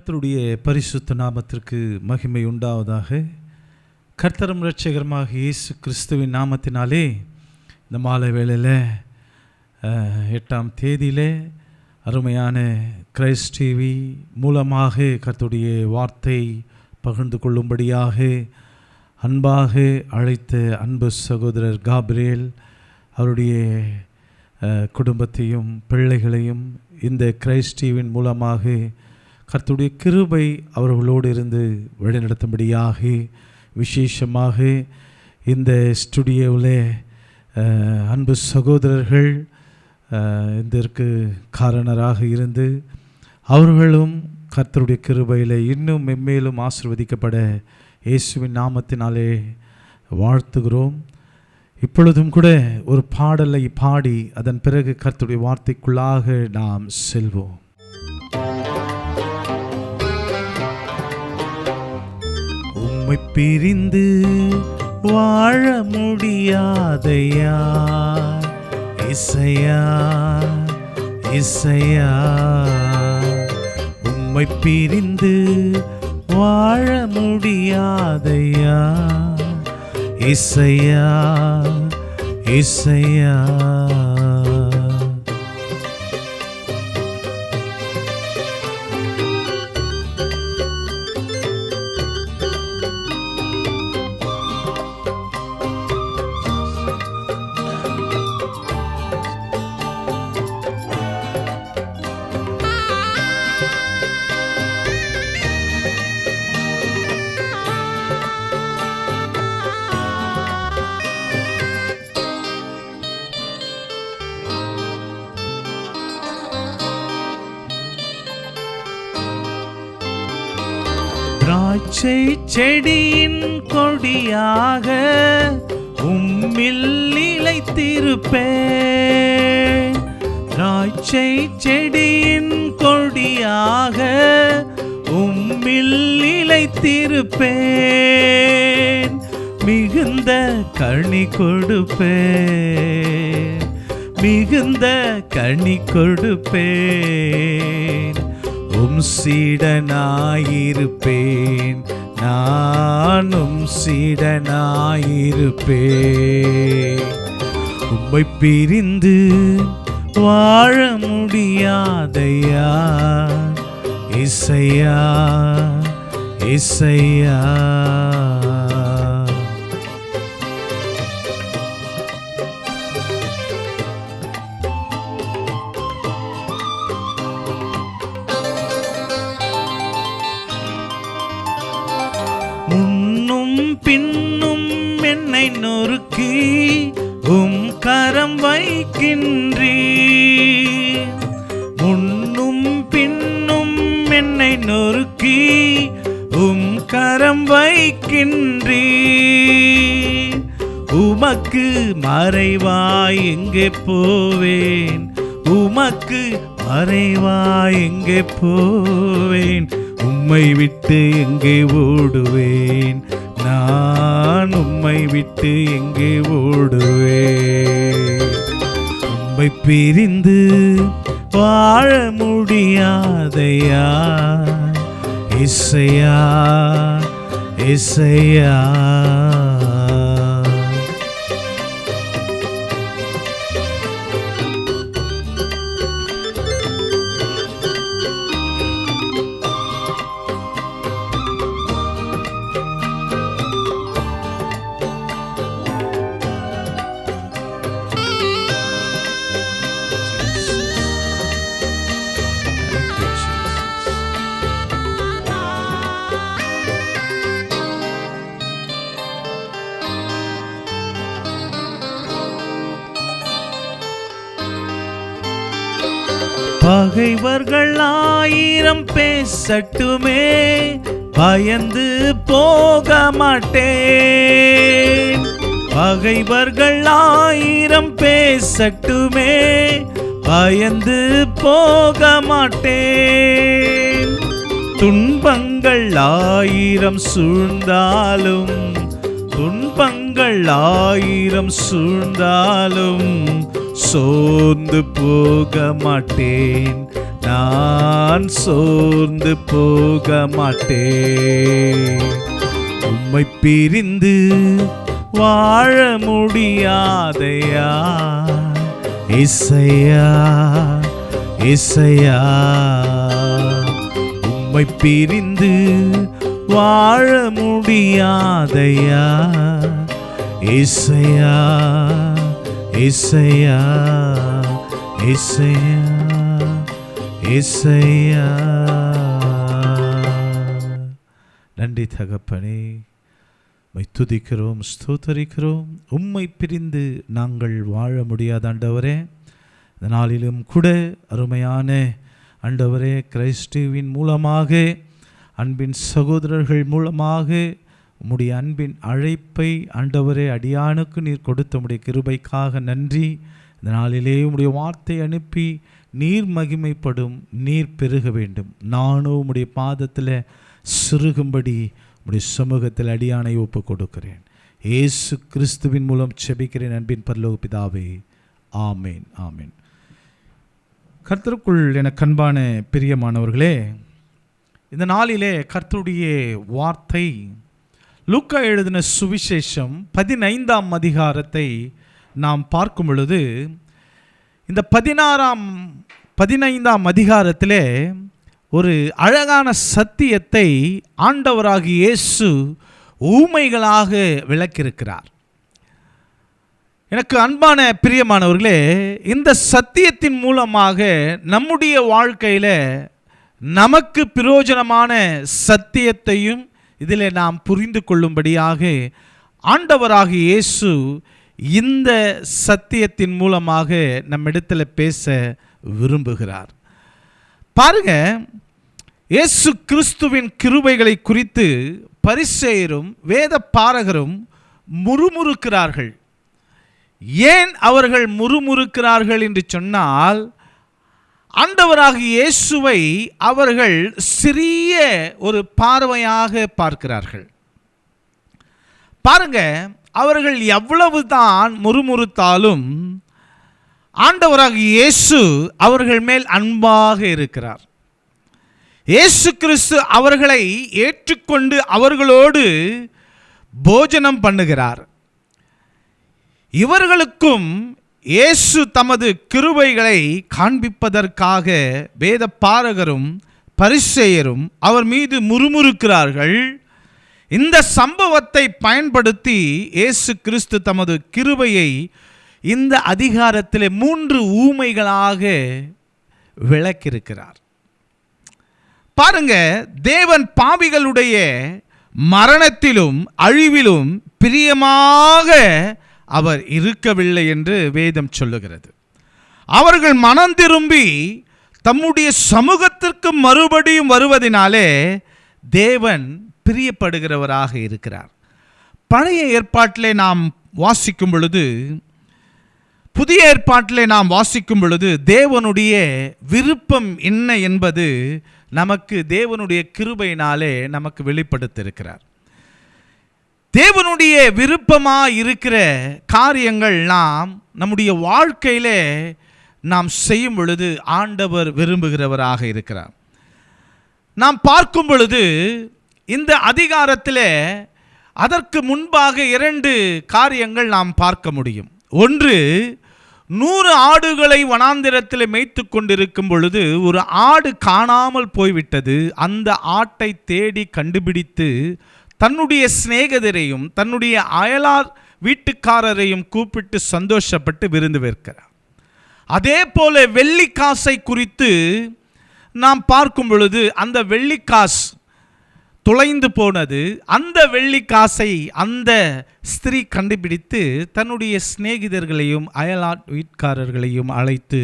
கர்த்தருடைய பரிசுத்த நாமத்திற்கு மகிமை உண்டாவதாக. கர்த்தரும் இரட்சகருமாக இயேசு கிறிஸ்துவின் நாமத்தினாலே இந்த மாலை வேளையில் 8ஆம் தேதியிலே அருமையான கிரைஸ்ட் டிவி மூலமாக கர்த்தருடைய வார்த்தை பகிர்ந்து கொள்ளும்படியாக அன்பாக அழைத்த அன்பு சகோதரர் காப்ரியேல் அவருடைய குடும்பத்தையும் பிள்ளைகளையும் இந்த கிரைஸ்ட் டிவியின் மூலமாக கர்த்தருடைய கிருபை அவர்களோடு இருந்து வழிநடத்தும்படியாக விசேஷமாக இந்த ஸ்டுடியோவில் அன்பு சகோதரர்கள் இதற்கு காரணராக இருந்து அவர்களும் கர்த்தருடைய கிருபையில் இன்னும் மென்மேலும் ஆசீர்வதிக்கப்பட இயேசுவின் நாமத்தினாலே வாழ்த்துகிறோம். இப்பொழுதும் கூட ஒரு பாடலை பாடி அதன் பிறகு கர்த்தருடைய வார்த்தைக்குள்ளாக நாம் செல்வோம். உம்மை பிரிந்து வாழ முடியாதையா இசையா இசையா, உம்மை பிரிந்து வாழ முடியாதையா இசையா இசையா. திராட்சை செடியின் கொடியாக உம்மில் நிலைத்திருப்பேன். திராட்சை செடியின் கொடியாக உம்மில் நிலைத்திருப்பேன். மிகுந்த கனி கொடுப்பேன், மிகுந்த கனி கொடுப்பேன். உம் சீடனாயிருப்பேன், நானும் சீடனாயிருப்பேன். உம்மை பிரிந்து வாழ முடியாதையா இசையா இசையா. முன்னும் பின்னும் என்னை நொறுக்கி உம் கரம் வைக்கின்றீர். முன்னும் பின்னும் என்னை நொறுக்கி உம் கரம் வைக்கின்றீர். உமக்கு மறைவாய் எங்கே போவேன், உமக்கு மறைவாய் எங்கே போவேன். உம்மை விட்டு எங்கே ஓடுவேன், நான் உம்மை விட்டு எங்கே ஓடுவேன். உம்மை பிரிந்து வாழ முடியாதையா இசையா இசையா. பகைவர்கள் 1000 பேசட்டுமே, பயந்து போக மாட்டேன். பகைவர்கள் 1000 பேசட்டுமே, பயந்து போக மாட்டேன். துன்பங்கள் 1000 சூழ்ந்தாலும், துன்பங்கள் 1000 சூழ்ந்தாலும் சோர்ந்து போக மாட்டேன், நான் சோர்ந்து போக மாட்டேன். உம்மை பிரிந்து வாழ முடியாதையா இசையா இசையா. உம்மை பிரிந்து வாழ முடியாதையா இசையா இசையா இசையா இசையா. நன்றி தகப்பனே, உம்மை துதிக்கிறோம், ஸ்தோத்தரிக்கிறோம். உம்மை பிரிந்து நாங்கள் வாழ முடியாத ஆண்டவரே, இந்த நாளிலும் கூட அருமையான ஆண்டவரே, கிரைஸ்ட் டிவியின் மூலமாக, அன்பின் சகோதரர்கள் மூலமாக உம்முடைய அன்பின் அழைப்பை ஆண்டவரே அடியானுக்கு நீர் கொடுத்த உம்முடைய கிருபைக்காக நன்றி. இந்த நாளிலே உம்முடைய வார்த்தை அனுப்பி நீர் மகிமைப்படும், நீர் பெருக வேண்டும். நானும் உம்முடைய பாதத்தில் சிறுகும்படி உம்முடைய சமூகத்தில் அடியானை ஒப்பு கொடுக்கிறேன். இயேசு கிறிஸ்துவின் மூலம் செபிக்கிறேன் அன்பின் பரலோக பிதாவே, ஆமேன் ஆமேன். கர்த்தருக்குள் எனக்கு அன்பான பிரியமானவர்களே, இந்த நாளிலே கர்த்தருடைய வார்த்தை லூக்கா எழுதின சுவிசேஷம் 15ஆம் அதிகாரத்தை நாம் பார்க்கும் பொழுது, இந்த 15ஆம் அதிகாரத்திலே ஒரு அழகான சத்தியத்தை ஆண்டவராகிய இயேசு ஊமைகளாக விளக்கியிருக்கிறார். எனக்கு அன்பான பிரியமானவர்களே, இந்த சத்தியத்தின் மூலமாக நம்முடைய வாழ்க்கையில் நமக்கு பிரயோஜனமான சத்தியத்தையும் இதில் நாம் புரிந்து கொள்ளும்படியாக ஆண்டவராகிய இயேசு இந்த சத்தியத்தின் மூலமாக நம்மிடத்தில் பேச விரும்புகிறார். பாருங்க, இயேசு கிறிஸ்துவின் கிருபைகளை குறித்து பரிசேயரும் வேத பாரகரும் முறுமுறுக்கிறார்கள். ஏன் அவர்கள் முறுமுறுக்கிறார்கள் என்று சொன்னால், ஆண்டவராகிய இயேசுவை அவர்கள் சிறிய ஒரு பார்வையாக பார்க்கிறார்கள். பாருங்க, அவர்கள் எவ்வளவுதான் முறுமுறுத்தாலும் ஆண்டவராகிய இயேசு அவர்கள் மேல் அன்பாக இருக்கிறார். இயேசு கிறிஸ்து அவர்களை ஏற்றுக்கொண்டு அவர்களோடு போஜனம் பண்ணுகிறார். இவர்களுக்கும் இயேசு தமது கிருபைகளை காண்பிப்பதற்காக வேத பாரகரும் பரிசேயரும் அவர் மீது முறுமுறுக்கிறார்கள். இந்த சம்பவத்தை பயன்படுத்தி இயேசு கிறிஸ்து தமது கிருபையை இந்த அதிகாரத்தில் 3 ஊமைகளாக விளக்கியிருக்கிறார். பாருங்க, தேவன் பாவிகளுடைய மரணத்திலும் அழிவிலும் பிரியமாக அவர் இருக்கவில்லை என்று வேதம் சொல்லுகிறது. அவர்கள் மனம் திரும்பி தம்முடைய சமூகத்திற்கு மறுபடியும் வருவதினாலே தேவன் பிரியப்படுகிறவராக இருக்கிறார். பழைய ஏற்பாட்டிலே நாம் வாசிக்கும் பொழுது, புதிய ஏற்பாட்டிலே நாம் வாசிக்கும் பொழுது தேவனுடைய விருப்பம் என்ன என்பது நமக்கு தேவனுடைய கிருபையினாலே நமக்கு வெளிப்படுத்தியிருக்கிறார். தேவனுடைய விருப்பமாக இருக்கிற காரியங்கள் நாம் நம்முடைய வாழ்க்கையிலே நாம் செய்யும் பொழுது ஆண்டவர் விரும்புகிறவராக இருக்கிறார். நாம் பார்க்கும் பொழுது இந்த அதிகாரத்தில் அதற்கு முன்பாக 2 காரியங்கள் நாம் பார்க்க முடியும். ஒன்று, 100 ஆடுகளை வனாந்திரத்தில் மேய்த்து கொண்டிருக்கும் பொழுது ஒரு ஆடு காணாமல் போய்விட்டது. அந்த ஆட்டை தேடி கண்டுபிடித்து தன்னுடைய சிநேகிதரையும் தன்னுடைய அயலார் வீட்டுக்காரரையும் கூப்பிட்டு சந்தோஷப்பட்டு விருந்து வைக்கிறார். அதே போல வெள்ளிக்காசை குறித்து நாம் பார்க்கும் பொழுது அந்த வெள்ளிக்காசு தொலைந்து போனது. அந்த வெள்ளிக்காசை அந்த ஸ்திரீ கண்டுபிடித்து தன்னுடைய சிநேகிதர்களையும் அயலார் வீட்டுக்காரர்களையும் அழைத்து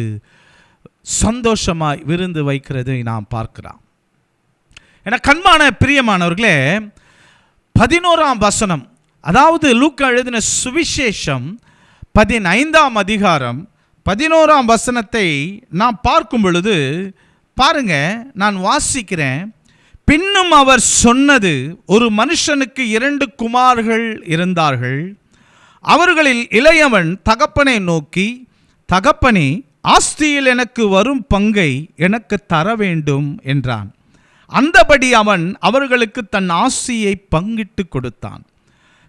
சந்தோஷமாய் விருந்து வைக்கிறதை நாம் பார்க்கிறோம். என கண்பான பிரியமானவர்களே, 11ஆம் வசனம், அதாவது லூக்கா எழுதின சுவிசேஷம் 15ஆம் அதிகாரம் 11ஆம் வசனத்தை நாம் பார்க்கும் பொழுது பாருங்க, நான் வாசிக்கிறேன். பின்னும் அவர் சொன்னது, ஒரு மனுஷனுக்கு 2 குமார்கள் இருந்தார்கள். அவர்களில் இளையவன் தகப்பனை நோக்கி, தகப்பனே, ஆஸ்தியில் எனக்கு வரும் பங்கை எனக்கு தர வேண்டும் என்றான். அந்தபடி அவன் அவர்களுக்கு தன் ஆஸ்தியை பங்கிட்டு கொடுத்தான்.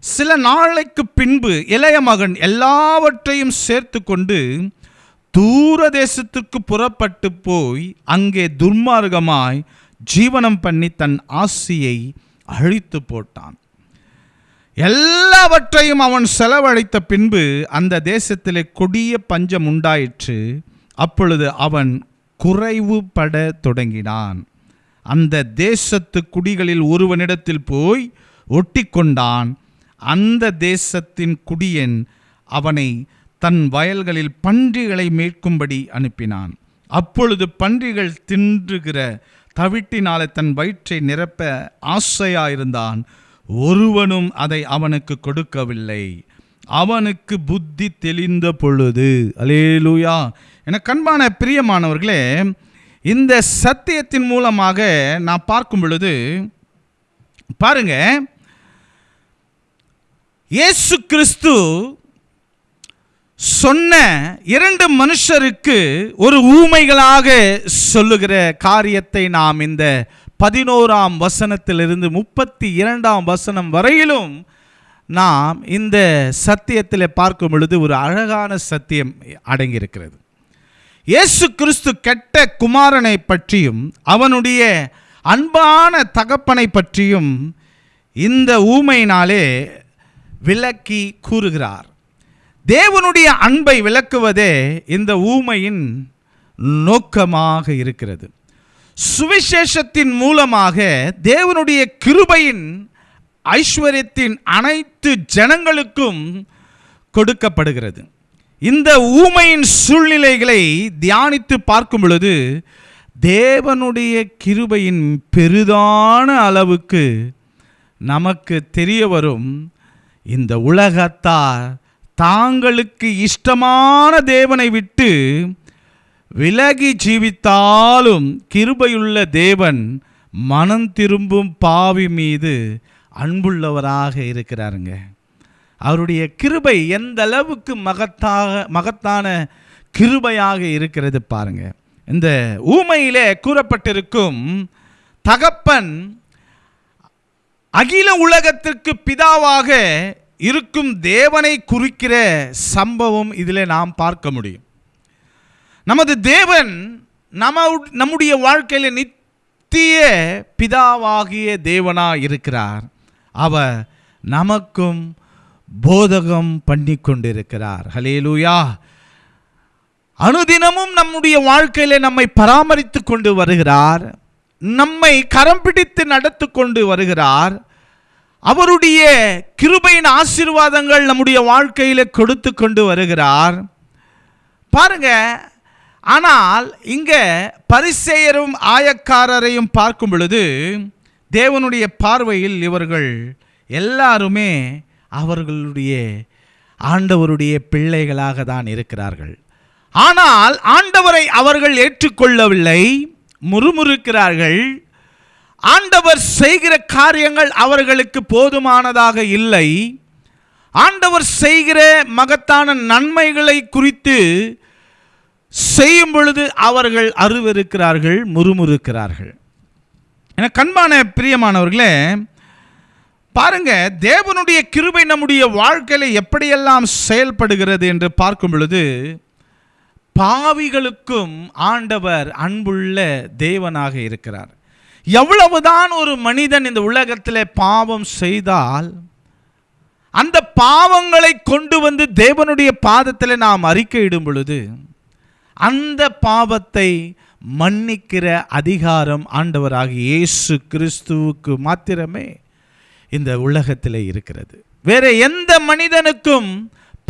சில நாளைக்கு பின்பு இளைய மகன் எல்லாவற்றையும் சேர்த்து கொண்டு தூர தேசத்திற்கு புறப்பட்டு போய் அங்கே துர்மார்க்கமாய் ஜீவனம் பண்ணி தன் ஆஸ்தியை அழித்து போட்டான். எல்லாவற்றையும் அவன் செலவழித்த பின்பு அந்த தேசத்திலே கொடிய பஞ்சம் உண்டாயிற்று. அப்பொழுது அவன் குறைவுபட தொடங்கினான். அந்த தேசத்து குடிகளில் ஒருவனிடத்தில் போய் ஒட்டி கொண்டான். அந்த தேசத்தின் குடியன் அவனை தன் வயல்களில் பன்றிகளை மேய்க்கும்படி அனுப்பினான். அப்பொழுது பன்றிகள் தின்றுகிற தவிட்டினாலே தன் வயிற்றை நிரப்ப ஆசையாயிருந்தான். ஒருவனும் அதை அவனுக்கு கொடுக்கவில்லை. அவனுக்கு புத்தி தெளிந்த பொழுது, அல்லேலூயா. எனக்கு அன்பான பிரியமானவர்களே, இந்த சத்தியத்தின் மூலமாக நான் பார்க்கும் பொழுது பாருங்க, இயேசு கிறிஸ்து சொன்ன 2 மனுஷருக்கு ஒரு ஊமைகளாக சொல்லுகிற காரியத்தை நாம் இந்த 11ஆம் வசனத்திலிருந்து 32ஆம் வசனம் வரையிலும் நாம் இந்த சத்தியத்தில் பார்க்கும் பொழுது ஒரு அழகான சத்தியம் அடங்கியிருக்கிறது. இயேசு கிறிஸ்து கெட்ட குமாரனை பற்றியும் அவனுடைய அன்பான தகப்பனை பற்றியும் இந்த ஊமையினாலே விளக்கி கூறுகிறார். தேவனுடைய அன்பை விளக்குவதே இந்த ஊமையின் நோக்கமாக இருக்கிறது. சுவிசேஷத்தின் மூலமாக தேவனுடைய கிருபையின் ஐஸ்வர்யத்தின் அனைத்து ஜனங்களுக்கும் கொடுக்கப்படுகிறது. இந்த ஊமையின் சூழ்நிலைகளை தியானித்து பார்க்கும் பொழுது தேவனுடைய கிருபையின் பெரிதான அளவுக்கு நமக்கு தெரிய வரும். இந்த உலகத்தார் தாங்களுக்கு இஷ்டமான தேவனை விட்டு விலகி ஜீவித்தாலும் கிருபையுள்ள தேவன் மனம் திரும்பும் பாவி மீது அன்புள்ளவராக இருக்கிறாருங்க. அவருடைய கிருபை எந்த அளவுக்கு மகத்தான கிருபையாக இருக்கிறது பாருங்க. இந்த ஊமையிலே கூறப்பட்டிருக்கும் தகப்பன் அகில உலகத்திற்கு பிதாவாக இருக்கும் தேவனை குறிக்கிற சம்பவம் இதில் நாம் பார்க்க முடியும். நமது தேவன் நம்முடைய வாழ்க்கையில் நித்திய பிதாவாகிய தேவனாக இருக்கிறார். அவர் நமக்கும் போதகம் பண்ணி கொண்டிருக்கிறார். ஹல்லேலூயா. அனுதினமும் நம்முடைய வாழ்க்கையிலே நம்மை பராமரித்து கொண்டு வருகிறார். நம்மை கரம் பிடித்து நடத்தி கொண்டு வருகிறார். அவருடைய கிருபையின் ஆசீர்வாதங்கள் நம்முடைய வாழ்க்கையில் கொடுத்து கொண்டு வருகிறார் பாருங்க. ஆனால் இங்கே பரிசேயரும் ஆயக்காரரையும் பார்க்கும் பொழுது தேவனுடைய பார்வையில் இவர்கள் எல்லாருமே அவர்களுடைய ஆண்டவருடைய பிள்ளைகளாக தான் இருக்கிறார்கள். ஆனால் ஆண்டவரை அவர்கள் ஏற்றுக்கொள்ளவில்லை, முறுமுறுக்கிறார்கள். ஆண்டவர் செய்கிற காரியங்கள் அவர்களுக்கு போதுமானதாக இல்லை. ஆண்டவர் செய்கிற மகத்தான நன்மைகளை குறித்து செய்யும் பொழுது அவர்கள் அருவருக்கிறார்கள், முறுமுறுக்கிறார்கள். என கண்பான பிரியமானவர்களே, பாருங்க, தேவனுடைய கிருபை நம்முடைய வாழ்க்கையில் எப்படியெல்லாம் செயல்படுகிறது என்று பார்க்கும் பொழுது பாவிகளுக்கும் ஆண்டவர் அன்புள்ள தேவனாக இருக்கிறார். எவ்வளவுதான் ஒரு மனிதன் இந்த உலகத்தில் பாவம் செய்தால் அந்த பாவங்களை கொண்டு வந்து தேவனுடைய பாதத்தில் நாம் அறிக்கையிடும் பொழுது அந்த பாவத்தை மன்னிக்கிற அதிகாரம் ஆண்டவராகிய இயேசு கிறிஸ்துவுக்கு மாத்திரமே இந்த உலகத்தில் இருக்கிறது. வேற எந்த மனிதனுக்கும்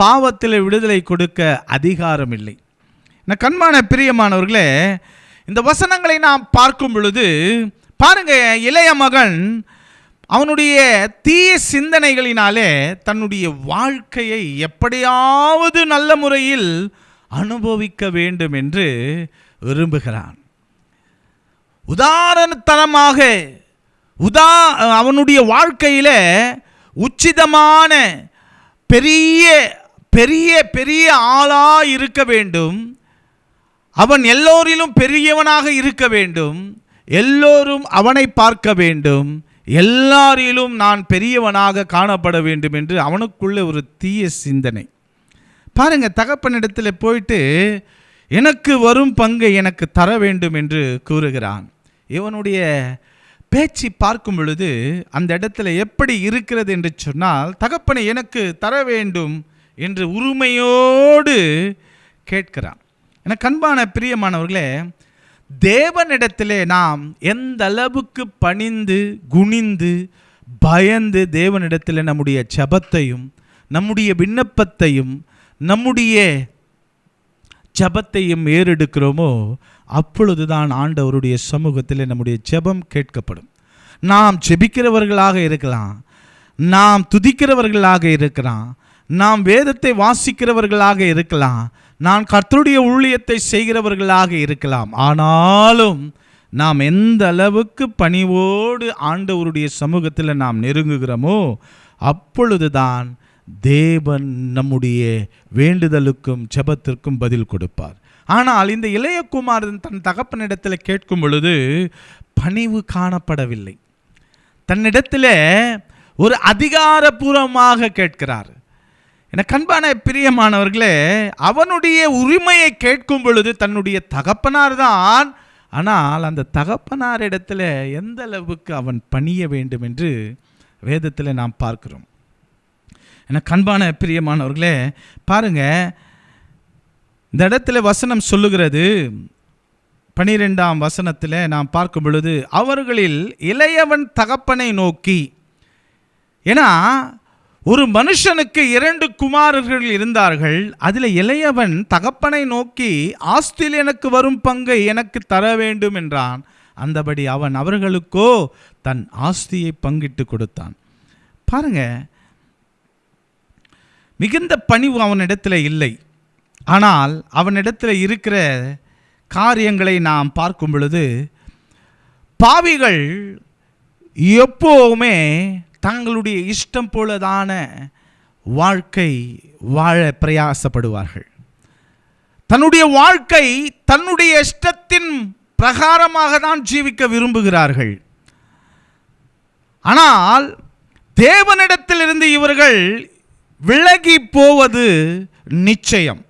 பாவத்தில் விடுதலை கொடுக்க அதிகாரம் இல்லை. கண்மான பிரியமானவர்களே, இந்த வசனங்களை நாம் பார்க்கும் பொழுது பாருங்க, இளைய மகன் அவனுடைய தீய சிந்தனைகளினாலே தன்னுடைய வாழ்க்கையை எப்படியாவது நல்ல முறையில் அனுபவிக்க வேண்டும் என்று விரும்புகிறான். உதாரணத்தனமாக அவனுடைய வாழ்க்கையில உச்சிதமான பெரிய பெரிய பெரிய ஆளா இருக்க வேண்டும். அவன் எல்லோரிலும் பெரியவனாக இருக்க வேண்டும், எல்லோரும் அவனை பார்க்க வேண்டும், எல்லாரிலும் நான் பெரியவனாக காணப்பட வேண்டும் என்று அவனுக்குள்ள ஒரு தீய சிந்தனை. பாருங்க, தகப்பனிடத்தில் போயிட்டு எனக்கு வரும் பங்கை எனக்கு தர வேண்டும் என்று கூறுகிறான். இவனுடைய பேச்சு பார்க்கும் பொழுது அந்த இடத்துல எப்படி இருக்கிறது என்று சொன்னால், தகப்பனை எனக்கு தர வேண்டும் என்று உரிமையோடு கேட்கிறான். எனக்கு அன்பான பிரியமானவர்களே, தேவனிடத்திலே நாம் எந்த அளவுக்கு பணிந்து குனிந்து பயந்து தேவனிடத்தில் நம்முடைய ஜெபத்தையும் நம்முடைய விண்ணப்பத்தையும் நம்முடைய ஜெபத்தையும் ஏறெடுக்கிறோமோ அப்பொழுதுதான் ஆண்டவருடைய சமூகத்தில் நம்முடைய ஜெபம் கேட்கப்படும். நாம் ஜெபிக்கிறவர்களாக இருக்கலாம், நாம் துதிக்கிறவர்களாக இருக்கலாம், நாம் வேதத்தை வாசிக்கிறவர்களாக இருக்கலாம், நான் கர்த்தருடைய ஊழியத்தை செய்கிறவர்களாக இருக்கலாம். ஆனாலும் நாம் எந்த அளவுக்கு பணிவோடு ஆண்டவருடைய சமூகத்தில் நாம் நெருங்குகிறோமோ அப்பொழுதுதான் தேவன் நம்முடைய வேண்டுதலுக்கும் ஜெபத்திற்கும் பதில் கொடுப்பார். ஆனால் இந்த இளைய குமாரன் தன் தகப்பனிடத்தில் கேட்கும் பொழுது பணிவு காணப்படவில்லை. தன்னிடத்தில் ஒரு அதிகாரபூர்வமாக கேட்கிறார். எனக்கு அன்பான பிரியமானவர்களே, அவனுடைய உரிமையை கேட்கும் பொழுது தன்னுடைய தகப்பனார் தான், ஆனால் அந்த தகப்பனாரிடத்தில் எந்த அளவுக்கு அவன் பணிய வேண்டும் என்று வேதத்தில் நாம் பார்க்கிறோம். எனக்கு அன்பான பிரியமானவர்களே, பாருங்க, இந்த இடத்துல வசனம் சொல்லுகிறது, 12ஆம் வசனத்தில் நாம் பார்க்கும் பொழுது, அவர்களில் இளையவன் தகப்பனை நோக்கி, ஏன்னா ஒரு மனுஷனுக்கு 2 குமாரர்கள் இருந்தார்கள், அதில் இளையவன் தகப்பனை நோக்கி ஆஸ்தியில் எனக்கு வரும் பங்கை எனக்கு தர வேண்டும் என்றான். அந்தபடி அவன் அவர்களுக்கோ தன் ஆஸ்தியை பங்கிட்டு கொடுத்தான். பாருங்க, மிகுந்த பணிவு அவனிடத்தில் இல்லை. ஆனால் அவனிடத்தில் இருக்கிற காரியங்களை நாம் பார்க்கும் பொழுது, பாவிகள் எப்போவுமே தங்களுடைய இஷ்டம் போலதான வாழ்க்கை வாழ பிரயாசப்படுவார்கள். தன்னுடைய வாழ்க்கை தன்னுடைய இஷ்டத்தின் பிரகாரமாக தான் ஜீவிக்க விரும்புகிறார்கள். ஆனால் தேவனிடத்திலிருந்து இவர்கள் விலகி போவது நிச்சயம்.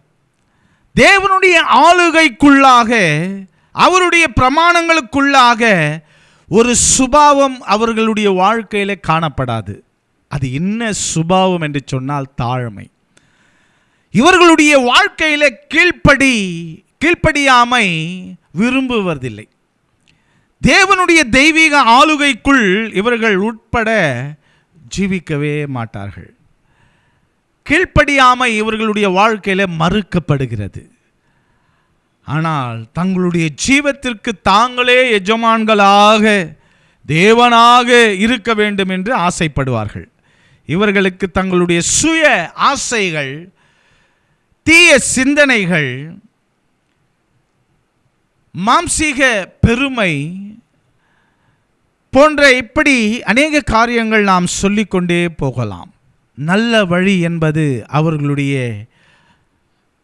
தேவனுடைய ஆளுகைக்குள்ளாக, அவருடைய பிரமாணங்களுக்குள்ளாக ஒரு சுபாவம் அவர்களுடைய வாழ்க்கையில் காணப்படாது. அது என்ன சுபாவம் என்று சொன்னால் தாழ்மை. இவர்களுடைய வாழ்க்கையில் கீழ்ப்படியாமை விரும்புவதில்லை. தேவனுடைய தெய்வீக ஆளுகைக்குள் இவர்கள் உட்பட ஜீவிக்கவே மாட்டார்கள். கீழ்ப்படியாமை இவர்களுடைய வாழ்க்கையில் மறுக்கப்படுகிறது. ஆனால் தங்களுடைய ஜீவத்திற்கு தாங்களே எஜமான்களாக தேவனாக இருக்க வேண்டும் என்று ஆசைப்படுவார்கள். இவர்களுக்கு தங்களுடைய சுய ஆசைகள், தீய சிந்தனைகள், மாம்சீக பெருமை போன்ற இப்படி அநேக காரியங்கள் நாம் சொல்லிக்கொண்டே போகலாம். நல்ல வழி என்பது அவர்களுடைய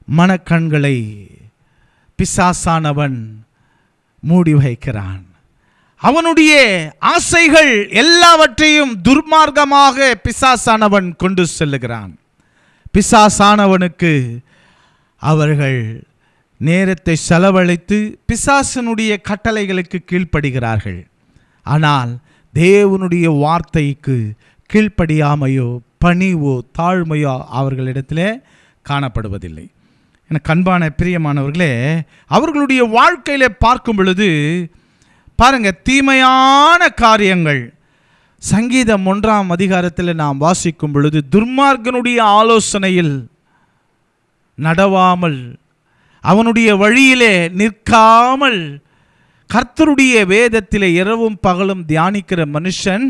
மனக்கண்களை பிசாசானவன் மூடி வைக்கிறான். அவனுடைய ஆசைகள் எல்லாவற்றையும் துர்மார்க்கமாக பிசாசானவன் கொண்டு செல்லுகிறான். பிசாசானவனுக்கு அவர்கள் நேரத்தை செலவழித்து பிசாசனுடைய கட்டளைகளுக்கு கீழ்ப்படுகிறார்கள். ஆனால் தேவனுடைய வார்த்தைக்கு கீழ்ப்படியாமையோ பணிவோ தாழ்மையோ அவர்களிடத்தில் காணப்படுவதில்லை. எனக்கு அன்பான பிரியமானவர்களே, அவர்களுடைய வாழ்க்கையில் பார்க்கும் பொழுது பாருங்க, தீமையான காரியங்கள். சங்கீதம் 1ஆம் அதிகாரத்தில் நாம் வாசிக்கும் பொழுது, துர்மார்க்கனுடைய ஆலோசனையில் நடவாமல், அவனுடைய வழியிலே நிற்காமல், கர்த்தருடைய வேதத்திலே இரவும் பகலும் தியானிக்கிற மனுஷன்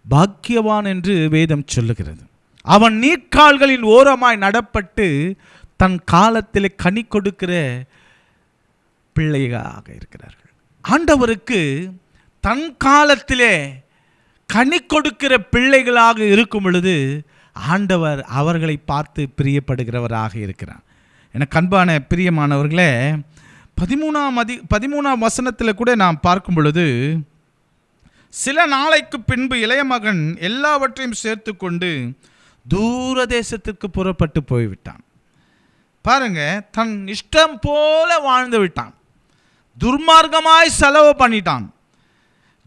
பாக்கியவான் என்று வேதம் சொல்லுகிறது. அவன் நீர்க்கால்களின் ஓரமாய் நடப்பட்டு தன் காலத்தில் கனி கொடுக்கிற பிள்ளைகளாக இருக்கிறார்கள். ஆண்டவருக்கு தன் காலத்திலே கனி கொடுக்கிற பிள்ளைகளாக இருக்கும் பொழுது ஆண்டவர் அவர்களை பார்த்து பிரியப்படுகிறவராக இருக்கிறார். எனக்கு அன்பான பிரியமானவர்களே, 13ஆம் வசனத்தில் கூட நாம் பார்க்கும் பொழுது, சில நாளைக்கு பின்பு இளைய மகன் எல்லாவற்றையும் சேர்த்து கொண்டு தூர தேசத்திற்கு புறப்பட்டு போய்விட்டான். பாருங்க, தன் இஷ்டம் போல வாழ்ந்து விட்டான். துர்மார்க்கமாய் செலவு பண்ணிட்டான்.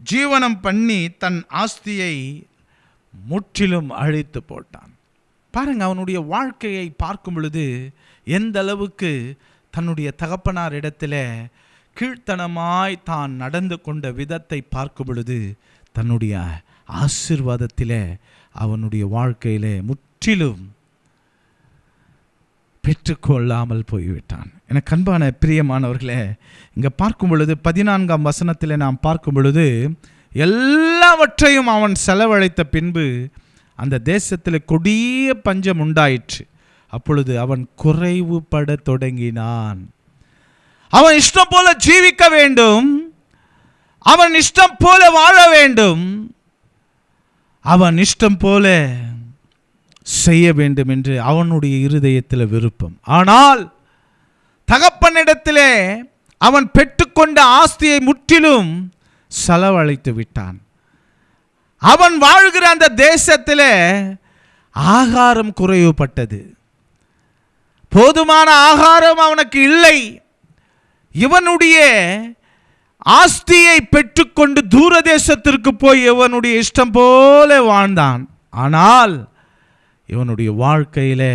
ஜீவனம் பண்ணி தன் ஆஸ்தியை முற்றிலும் அழித்து போட்டான். பாருங்க, அவனுடைய வாழ்க்கையை பார்க்கும் பொழுது எந்த அளவுக்கு தன்னுடைய தகப்பனார் இடத்துல கீழ்த்தனமாய் தான் நடந்து கொண்ட விதத்தை பார்க்கும் பொழுது தன்னுடைய ஆசீர்வாதத்தில் அவனுடைய வாழ்க்கையில் முற்றிலும் பெற்றுக்கொள்ளாமல் போய்விட்டான். எனக்கு அன்பான பிரியமானவர்களே, இங்கே பார்க்கும் பொழுது 14ஆம் வசனத்தில் நாம் பார்க்கும் பொழுது, எல்லாவற்றையும் அவன் செலவழித்த பின்பு அந்த தேசத்தில் கொடிய பஞ்சம் உண்டாயிற்று. அப்பொழுது அவன் குறைவுபட தொடங்கினான். அவன் இஷ்டம் போல ஜீவிக்க வேண்டும், அவன் இஷ்டம் போல வாழ வேண்டும், அவன் இஷ்டம் போல செய்ய வேண்டும் என்று அவனுடைய இருதயத்தில் விருப்பம். ஆனால் தகப்பனிடத்திலே அவன் பெற்றுக்கொண்ட ஆஸ்தியை முற்றிலும் செலவழித்து விட்டான். அவன் வாழ்கிற அந்த தேசத்தில் ஆகாரம் குறைவுபட்டது. போதுமான ஆகாரம் அவனுக்கு இல்லை. இவனுடைய ஆஸ்தியை பெற்றுக்கொண்டு தூர தேசத்திற்கு போய் இவனுடைய இஷ்டம் போல வாழ்ந்தான். ஆனால் இவனுடைய வாழ்க்கையில்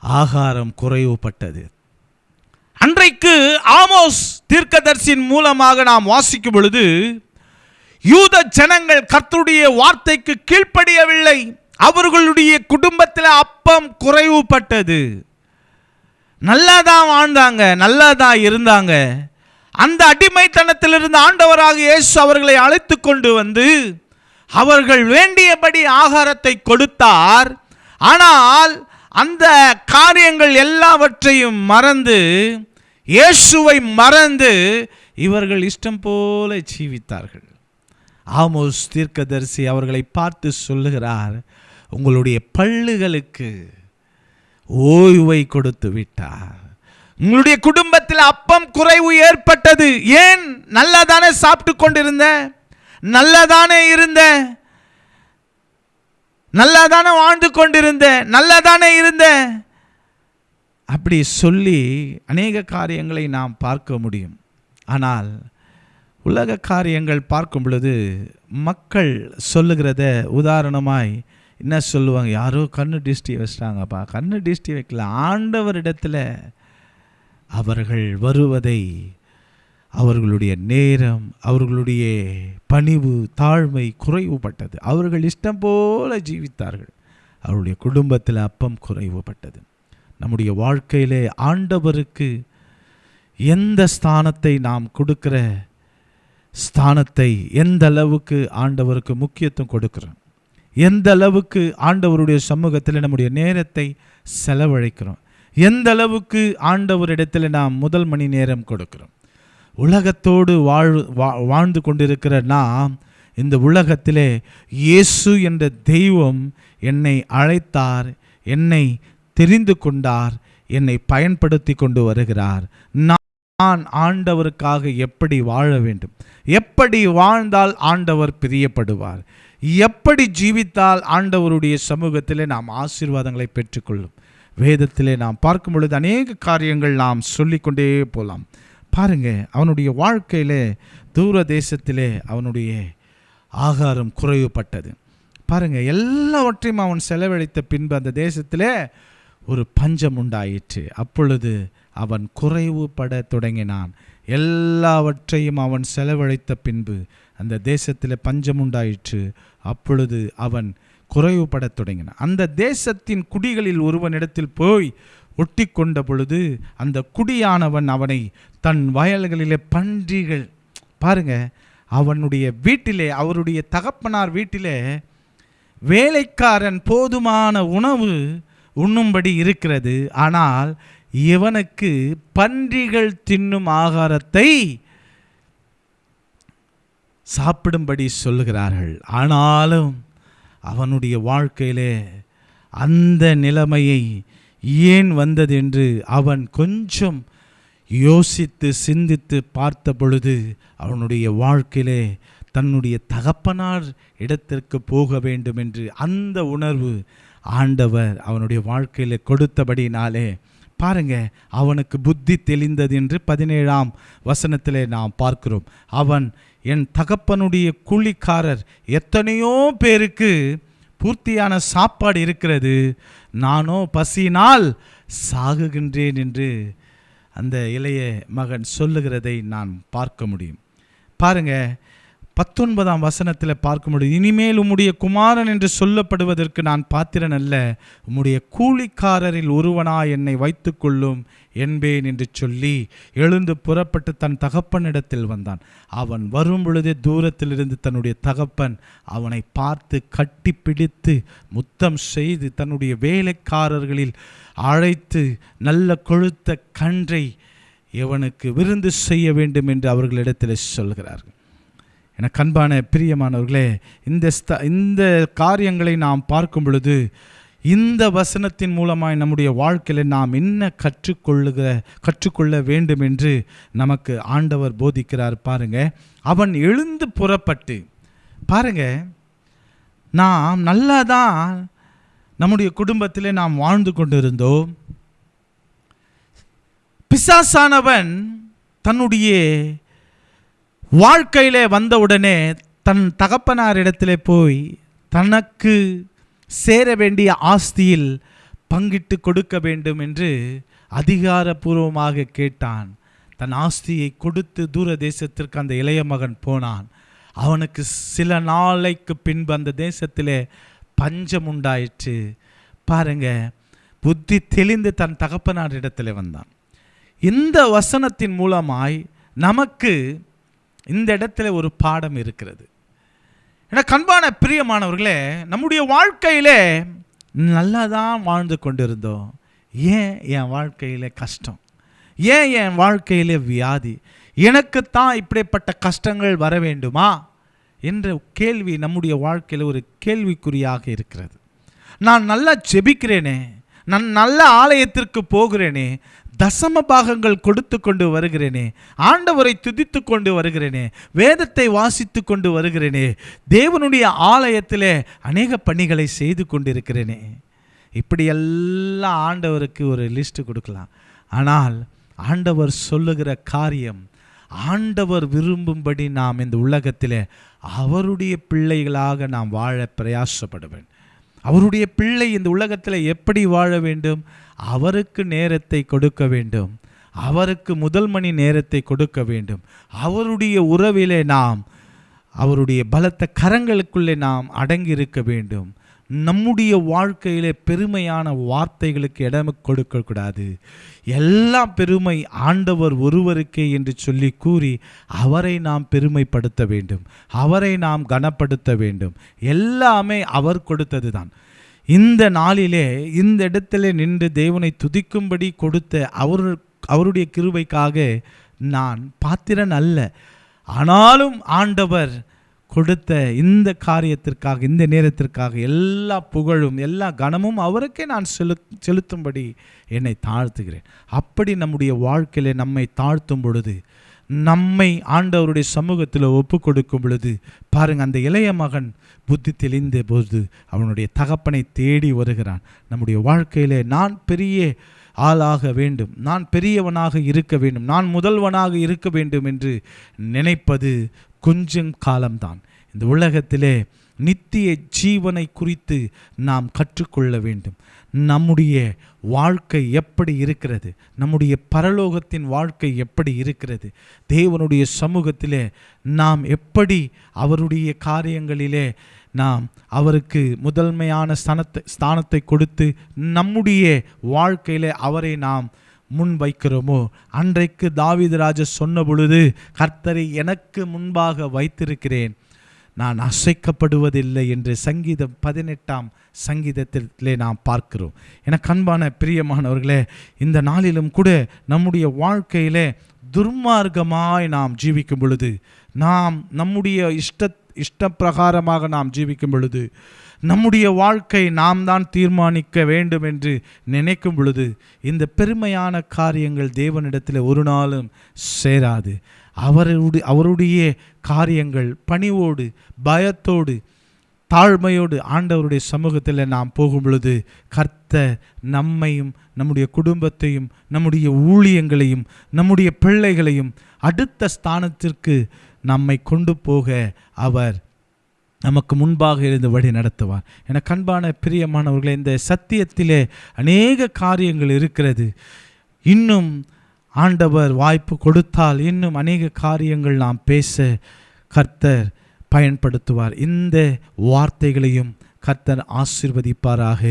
ஆகாரம் குறைவுபட்டது. அன்றைக்கு ஆமோஸ் தீர்க்கதரிசியின் மூலமாக நாம் வாசிக்கும் பொழுது, யூத ஜனங்கள் கர்த்தருடைய வார்த்தைக்கு கீழ்ப்படியவில்லை. அவர்களுடைய குடும்பத்தில் அப்பம் குறைவுபட்டது. நல்லா தான் வாழ்ந்தாங்க, நல்லா தான் இருந்தாங்க. அந்த அடிமைத்தனத்திலிருந்து ஆண்டவராக இயேசு அவர்களை அழைத்து கொண்டு வந்து அவர்கள் வேண்டியபடி ஆகாரத்தை கொடுத்தார். ஆனால் அந்த காரியங்கள் எல்லாவற்றையும் மறந்து, இயேசுவை மறந்து இவர்கள் இஷ்டம் போல ஜீவித்தார்கள். ஆமோஸ் தீர்க்கதரிசி அவர்களை பார்த்து சொல்லுகிறார், உங்களுடைய பல்லுகளுக்கு ஓய்வை கொடுத்து விட்டார். உங்களுடைய குடும்பத்தில் அப்பம் குறைவு ஏற்பட்டது. ஏன்? நல்லதானே சாப்பிட்டு கொண்டிருந்த, நல்லதானே இருந்த, நல்லதானே வாழ்ந்து கொண்டிருந்த, நல்லதானே இருந்த, அப்படி சொல்லி அநேக காரியங்களை நாம் பார்க்க முடியும். ஆனால் உலக காரியங்கள் பார்க்கும் பொழுது மக்கள் சொல்லுகிறத உதாரணமாய் என்ன சொல்லுவாங்க, யாரோ கண்ணு டிஸ்டி வச்சிட்டாங்கப்பா. கண்ணு டிஸ்டி வைக்கல, ஆண்டவரிடத்தில் அவர்கள் வருவதை, அவர்களுடைய நேரம், அவர்களுடைய பணிவு தாழ்மை குறைவுபட்டது. அவர்கள் இஷ்டம் போல ஜீவித்தார்கள். அவருடைய குடும்பத்தில் அப்பம் குறைவுபட்டது. நம்முடைய வாழ்க்கையிலே ஆண்டவருக்கு எந்த ஸ்தானத்தை நாம் கொடுக்கிற ஸ்தானத்தை, எந்த அளவுக்கு ஆண்டவருக்கு முக்கியத்துவம் கொடுக்கிறோம், எந்த அளவுக்கு ஆண்டவருடைய சமூகத்தில் நம்முடைய நேரத்தை செலவழிக்கிறோம், எந்த அளவுக்கு ஆண்டவரிடத்தில் நாம் முதல் மணி நேரம் கொடுக்கிறோம். உலகத்தோடு வாழ்ந்து கொண்டிருக்கிற நாம் இந்த உலகத்திலே இயேசு என்ற தெய்வம் என்னை அழைத்தார், என்னை தெரிந்து கொண்டார், என்னை பயன்படுத்தி கொண்டு வருகிறார். நான் ஆண்டவருக்காக எப்படி வாழ வேண்டும், எப்படி வாழ்ந்தால் ஆண்டவர் பிரியப்படுவார், எப்படி ஜீவித்தால் ஆண்டவருடைய சமூகத்திலே நாம் ஆசீர்வாதங்களை பெற்றுக்கொள்ளும். வேதத்திலே நாம் பார்க்கும் பொழுது அநேக காரியங்கள் நாம் சொல்லிக்கொண்டே போகலாம். பாருங்க, அவனுடைய வாழ்க்கையிலே தூர தேசத்திலே அவனுடைய ஆகாரம் குறைவுபட்டது. பாருங்க, எல்லாவற்றையும் அவன் செலவழித்த பின்பு அந்த தேசத்திலே ஒரு பஞ்சம் உண்டாயிற்று. அப்பொழுது அவன் குறைவுபட தொடங்கினான். எல்லாவற்றையும் அவன் செலவழித்த பின்பு அந்த தேசத்தில் பஞ்சம் உண்டாயிற்று. அப்பொழுது அவன் குறைவுபட தொடங்கினான். அந்த தேசத்தின் குடிகளில் ஒருவனிடத்தில் போய் ஒட்டி கொண்ட பொழுது அந்த குடியானவன் அவனை தன் வயல்களிலே பன்றிகள், பாருங்க, அவனுடைய வீட்டிலே, அவருடைய தகப்பனார் வீட்டிலே வேலைக்காரன் போதுமான உணவு உண்ணும்படி இருக்கிறது. ஆனால் இவனுக்கு பன்றிகள் தின்னும் ஆகாரத்தை சாப்பிடும்படி சொல்லுகிறார்கள். ஆனாலும் அவனுடைய வாழ்க்கையிலே அந்த நிலைமையை ஏன் வந்தது என்று அவன் கொஞ்சம் யோசித்து சிந்தித்து பார்த்த பொழுது அவனுடைய வாழ்க்கையிலே தன்னுடைய தகப்பனார் இடத்திற்கு போக வேண்டும் என்று அந்த உணர்வு ஆண்டவர் அவனுடைய வாழ்க்கையில் கொடுத்தபடினாலே பாருங்க, அவனுக்கு புத்தி தெளிந்தது என்று 17ஆம் வசனத்திலே நாம் பார்க்கிறோம். அவன் என் தகப்பனுடைய கூலிக்காரர் எத்தனையோ பேருக்கு பூர்த்தியான சாப்பாடு இருக்கிறது, நானோ பசியினால் சாகுகின்றேன் என்று அந்த இளைய மகன் சொல்லுகிறதை நான் பார்க்க முடியும். பாருங்க, 19ஆம் வசனத்தில் பார்க்க முடியும். இனிமேல் உம்முடைய குமாரன் என்று சொல்லப்படுவதற்கு நான் பாத்திரன் அல்ல, உம்முடைய கூலிக்காரரில் ஒருவனாய் என்னை வைத்துக்கொள்ளும் என்பேன் என்று சொல்லி எழுந்து புறப்பட்டு தன் தகப்பனிடத்தில் வந்தான். அவன் வரும் பொழுதே தூரத்திலிருந்து தன்னுடைய தகப்பன் அவனை பார்த்து கட்டி பிடித்து முத்தம் செய்து தன்னுடைய வேலைக்காரர்களில் அழைத்து நல்ல கொழுத்த கன்றை இவனுக்கு விருந்து செய்ய வேண்டும் என்று அவர்களிடத்தில் சொல்கிறார்கள். எனக்கு அன்பான பிரியமானவர்களே, இந்த காரியங்களை நாம் பார்க்கும் பொழுது இந்த வசனத்தின் மூலமாய் நம்முடைய வாழ்க்கையில் நாம் என்ன கற்றுக்கொள்ள வேண்டும் என்று நமக்கு ஆண்டவர் போதிக்கிறார். பாருங்க, அவன் எழுந்து புறப்பட்டு, பாருங்க, நாம் நல்லா தான் நம்முடைய குடும்பத்திலே நாம் வாழ்ந்து கொண்டிருந்தோம். பிசாசானவன் தன்னுடைய வாழ்க்கையிலே வந்தவுடனே தன் தகப்பனாரிடத்திலே போய் தனக்கு சேர வேண்டிய ஆஸ்தியில் பங்கிட்டு கொடுக்க வேண்டும் என்று அதிகாரபூர்வமாக கேட்டான். தன் ஆஸ்தியை கொடுத்து தூர தேசத்திற்கு அந்த இளைய மகன் போனான். அவனுக்கு சில நாளைக்கு பின்பு அந்த தேசத்திலே பஞ்சம் உண்டாயிற்று. பாருங்க, புத்தி தெளிந்து தன் தகப்பனாரிடத்திலே வந்தான். இந்த வசனத்தின் மூலமாய் நமக்கு இந்த இடத்துல ஒரு பாடம் இருக்கிறது. எனக்கு அன்பான பிரியமானவர்களே, நம்முடைய வாழ்க்கையிலே நல்லா தான் வாழ்ந்து கொண்டிருந்தோம், ஏன் என் வாழ்க்கையில் கஷ்டம், ஏன் என் வாழ்க்கையில் வியாதி, எனக்குத்தான் இப்படிப்பட்ட கஷ்டங்கள் வர வேண்டுமா என்ற கேள்வி நம்முடைய வாழ்க்கையில் ஒரு கேள்விக்குறியாக இருக்கிறது. நான் நல்லா ஜெபிக்கிறேனே, நான் நல்ல ஆலயத்திற்கு போகிறேனே, தசம பாகங்கள் கொடுத்து கொண்டு வருகிறேனே, ஆண்டவரை துதித்து கொண்டு வருகிறேனே, வேதத்தை வாசித்து கொண்டு வருகிறேனே, தேவனுடைய ஆலயத்திலே அநேக பணிகளை செய்து கொண்டிருக்கிறேனே, இப்படியெல்லாம் ஆண்டவருக்கு ஒரு லிஸ்ட் கொடுக்கலாம். ஆனால் ஆண்டவர் சொல்லுகிற காரியம், ஆண்டவர் விரும்பும்படி நாம் இந்த உலகத்திலே அவருடைய பிள்ளைகளாக நாம் வாழ பிரயாசப்படுவேன். அவருடைய பிள்ளை இந்த உலகத்தில் எப்படி வாழ வேண்டும்? அவருக்கு நேரத்தை கொடுக்க வேண்டும், அவருக்கு முதல் மணி நேரத்தை கொடுக்க வேண்டும். அவருடைய உறவிலே நாம் அவருடைய பலத்த கரங்களுக்குள்ளே நாம் அடங்கி இருக்க வேண்டும். நம்முடைய வாழ்க்கையிலே பெருமையான வார்த்தைகளுக்கு இடம் கொடுக்கக்கூடாது. எல்லா பெருமை ஆண்டவர் ஒருவருக்கே என்று சொல்லி கூறி அவரை நாம் பெருமைப்படுத்த வேண்டும், அவரை நாம் கனப்படுத்த வேண்டும். எல்லாமே அவர் கொடுத்தது தான். இந்த நாளிலே இந்த இடத்துல நின்று தேவனை துதிக்கும்படி கொடுத்த அவருடைய கிருபைக்காக நான் பாத்திரன் அல்ல. ஆனாலும் ஆண்டவர் கொடுத்த இந்த காரியத்திற்காக, இந்த நேரத்திற்காக எல்லா புகழும் எல்லா கனமும் அவருக்கே நான் செலுத்தும்படி என்னை தாழ்த்துகிறேன். அப்படி நம்முடைய வாழ்க்கையில நம்மை தாழ்த்தும் பொழுது, நம்மை ஆண்டவருடைய சமூகத்தில் ஒப்பு கொடுக்கும் பொழுது, பாருங்க, அந்த இளைய மகன் புத்தி தெளிந்த போது அவனுடைய தகப்பனை தேடி வருகிறான். நம்முடைய வாழ்க்கையிலே நான் பெரிய ஆளாக வேண்டும், நான் பெரியவனாக இருக்க வேண்டும், நான் முதல்வனாக இருக்க வேண்டும் என்று நினைப்பது கொஞ்சம் காலம்தான். இந்த உலகத்திலே நித்திய ஜீவனை குறித்து நாம் கற்றுக்கொள்ள வேண்டும். நம்முடைய வாழ்க்கை எப்படி இருக்கிறது, நம்முடைய பரலோகத்தின் வாழ்க்கை எப்படி இருக்கிறது, தேவனுடைய சமூகத்திலே நாம் அவருடைய காரியங்களிலே நாம் அவருக்கு முதன்மையான ஸ்தானத்தை கொடுத்து நம்முடைய வாழ்க்கையிலே அவரை நாம் முன் வைக்கிறோமோ, அன்றைக்கு தாவீது ராஜா சொன்ன பொழுது, கர்த்தரை எனக்கு முன்பாக வைத்திருக்கிறேன், நான் அசைக்கப்படுவதில்லை என்று சங்கீதம் 18ஆம் சங்கீதத்திலே நாம் பார்க்கிறோம். எனக்கு அன்பான பிரியமானவர்களே, இந்த நாளிலும் கூட நம்முடைய வாழ்க்கையிலே துர்மார்க்கமாய் நாம் ஜீவிக்கும் பொழுது, நாம் நம்முடைய இஷ்டப்பிரகாரமாக நாம் ஜீவிக்கும் பொழுது, நம்முடைய வாழ்க்கை நாம் தான் தீர்மானிக்க வேண்டும் என்று நினைக்கும் பொழுது, இந்த பெருமையான காரியங்கள் தேவனிடத்தில் ஒரு நாளும் சேராது. அவருடைய காரியங்கள் பணிவோடு, பயத்தோடு, தாழ்மையோடு ஆண்டவருடைய சமூகத்தில் நாம் போகும் பொழுது, கர்த்தர் நம்மையும், நம்முடைய குடும்பத்தையும், நம்முடைய ஊழியங்களையும், நம்முடைய பிள்ளைகளையும் அடுத்த ஸ்தானத்திற்கு நம்மை கொண்டு போக அவர் நமக்கு முன்பாக இருந்து வழி நடத்துவார். என கண்பான பிரியமானவர்களே, இந்த சத்தியத்திலே அநேக காரியங்கள் இருக்கிறது. இன்னும் ஆண்டவர் வாய்ப்பு கொடுத்தால் இன்னும் அநேக காரியங்கள் நாம் பேச கர்த்தர் பயன்படுத்துவார். இந்த வார்த்தைகளையும் கர்த்தர் ஆசீர்வதிப்பாராக.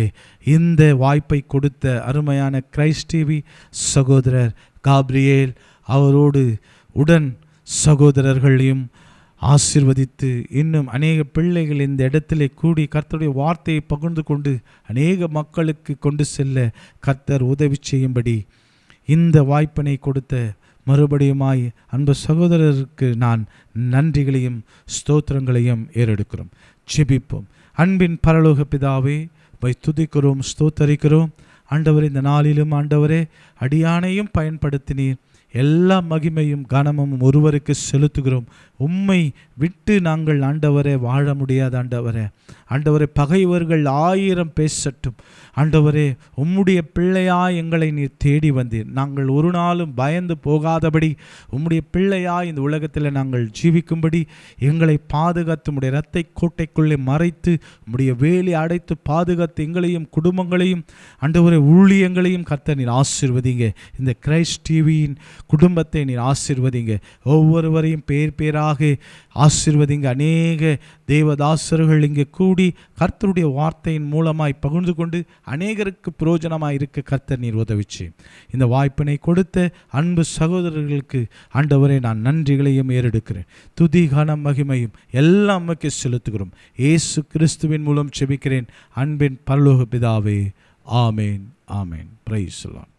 இந்த வாய்ப்பை கொடுத்த அருமையான கிரைஸ்ட் டிவி சகோதரர் காப்ரியேல் அவரோடு உடன் சகோதரர்களையும் ஆசீர்வதித்து, இன்னும் அநேக பிள்ளைகள் இந்த இடத்திலே கூடி கர்த்தருடைய வார்த்தையை பகிர்ந்து கொண்டு அநேக மக்களுக்கு கொண்டு செல்ல கர்த்தர் உதவி செய்யும்படி இந்த வாய்ப்பினை கொடுத்த மறுபடியுமாய் அன்பு சகோதரருக்கு நான் நன்றிகளையும் ஸ்தோத்திரங்களையும் ஏறெடுக்கிறோம். ஜெபிப்போம். அன்பின் பரலோக பிதாவே, துதிக்கிறோம், ஸ்தோத்தரிக்கிறோம். ஆண்டவரே, இந்த நாளிலும் ஆண்டவரே அடியானையும் பயன்படுத்தினீர். எல்லா மகிமையும் கனமும் ஒருவருக்கு செலுத்துகிறோம். உம்மை விட்டு நாங்கள் ஆண்டவரே வாழ முடியாது. ஆண்டவரே பகைவர்கள் 1000 பேசட்டும். ஆண்டவரே, உம்முடைய பிள்ளையாய் எங்களை நீர் தேடி வந்தீர். நாங்கள் ஒரு நாளும் பயந்து போகாதபடி, உம்முடைய பிள்ளையாய் இந்த உலகத்தில் நாங்கள் ஜீவிக்கும்படி எங்களை பாதுகாத்து, உம்முடைய இரத்தை கோட்டைக்குள்ளே மறைத்து, உம்முடைய வேலி அடைத்து பாதுகாத்து எங்களையும் குடும்பங்களையும் ஆண்டவரே ஊழியங்களையும் கர்த்தர் நீர் ஆசீர்வதிங்க. இந்த கிரைஸ்ட் டிவியின் குடும்பத்தை நீர் ஆசீர்வதிங்க. ஒவ்வொருவரையும் பேர் பேராக ஆசீர்வதிங்க. அநேக தேவதாசர்கள் இங்கே கூடி கர்த்தருடைய வார்த்தையின் மூலமாய் பகிர்ந்து கொண்டு அநேகருக்கு பிரயோஜனமாய் இருக்க கர்த்தர் நீர் உதவிச்சு. இந்த வாய்ப்பினை கொடுத்த அன்பு சகோதரர்களுக்கு ஆண்டவரே நான் நன்றிகளையும் ஏறெடுக்கிறேன். துதி கனம் மகிமையும் எல்லாம் நமக்கு செலுத்துகிறோம். இயேசு கிறிஸ்துவின் மூலம் செபிக்கிறேன் அன்பின் பரலோக பிதாவே. ஆமேன், ஆமேன். Praise the Lord.